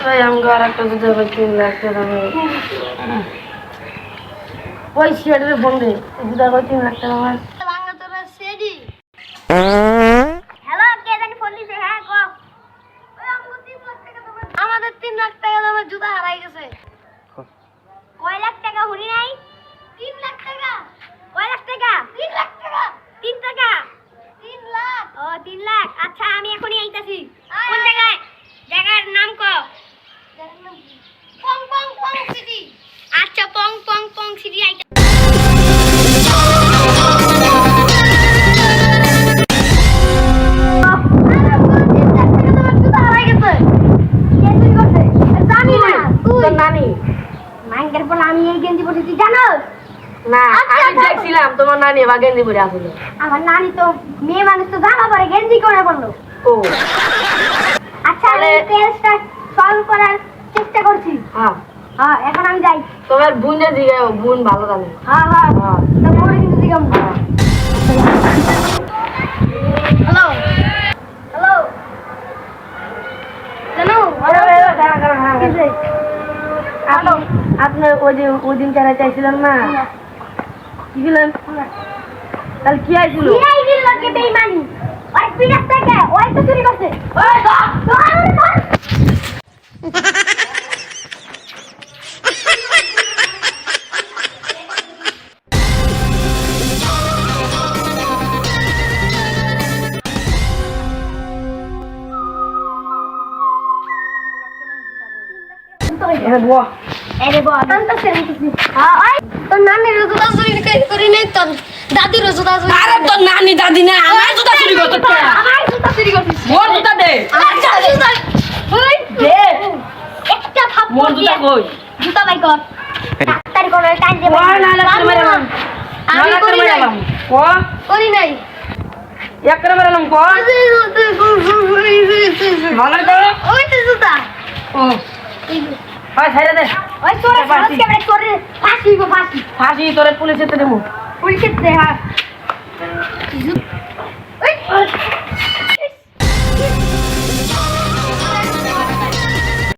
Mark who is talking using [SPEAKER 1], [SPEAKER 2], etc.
[SPEAKER 1] ভাই আমাকে আর একটা জুতা ভাই 3 লাখ টাকা ভাই ওই সিয়ারের ফোন দে জুতা ভাই 3 লাখ টাকা ভাই
[SPEAKER 2] বাংলা তোরা সেডি হ্যালো কে জানি ফোন দিছে হ্যাঁ কো ওই আমাকে 3 লাখ টাকা দাও আমাদের 3 লাখ টাকা দামের জুতা হারাই গেছে কয় লাখ টাকা হুনি নাই 3 লাখ টাকা কয় লাখ টাকা 3 লাখ টাকা 3 টাকা 3 লাখ ও 3 লাখ আচ্ছা আমি এখনি আইতাছি কোন জায়গায় জায়গার নাম কো জায়গার নাম পং পং পং সিটি আচ্ছা পং পং পং সিটি আইতা আমি এই গেঞ্জি পরে তুই জানোস
[SPEAKER 1] না আমি দেখছিলাম তোমার নানি বা গেঞ্জি পরে আসলো
[SPEAKER 2] আমার নানি তো মেয়ে মানুষ তো জামা পরে গেঞ্জি করে বললো
[SPEAKER 1] ও
[SPEAKER 2] আচ্ছা আমি কেসটা সলভ করার চেষ্টা করছি
[SPEAKER 1] হ্যাঁ
[SPEAKER 2] হ্যাঁ এখন আমি যাই
[SPEAKER 1] তোমার বোনের দিকে বোন ভালো জানে
[SPEAKER 2] হ্যাঁ হ্যাঁ তো পরে কিন্তু দিকে হ্যালো হ্যালো জানো
[SPEAKER 1] আপনি ওই দিন যারা চাইছিলেন না কি ছিলেন তাহলে কি আইছিল
[SPEAKER 2] বেইমানি ওই পিটার থেকে ওই তো চুরি করছে ওই তোর নানির জুতা চুরি করে নেই তোর দাদির জুতা চুরি
[SPEAKER 1] আরে তোর নানি দাদি না আমার জুতা চুরি করতে
[SPEAKER 2] আমার জুতা চুরি করছিস
[SPEAKER 1] মোর জুতা দে
[SPEAKER 2] আচ্ছা জুতা ওই
[SPEAKER 1] দে
[SPEAKER 2] একটা থাপ
[SPEAKER 1] মোর জুতা কই
[SPEAKER 2] জুতা বাই কর ডাক্তারি করে টাইম দে
[SPEAKER 1] ওই না লাগতে মেরালাম
[SPEAKER 2] আমি করি নাই
[SPEAKER 1] কো
[SPEAKER 2] করি নাই
[SPEAKER 1] এক করে মেরালাম কো ভালো করে
[SPEAKER 2] ওই তো জুতা
[SPEAKER 1] ও হয় ছাইরে দে
[SPEAKER 2] ওই তোর ফাঁসি কেমনে করে ফাঁসি গো ফাঁসি
[SPEAKER 1] ফাঁসি তোরে পুলিশে দেবো
[SPEAKER 2] পুলিশের দে হ্যাঁ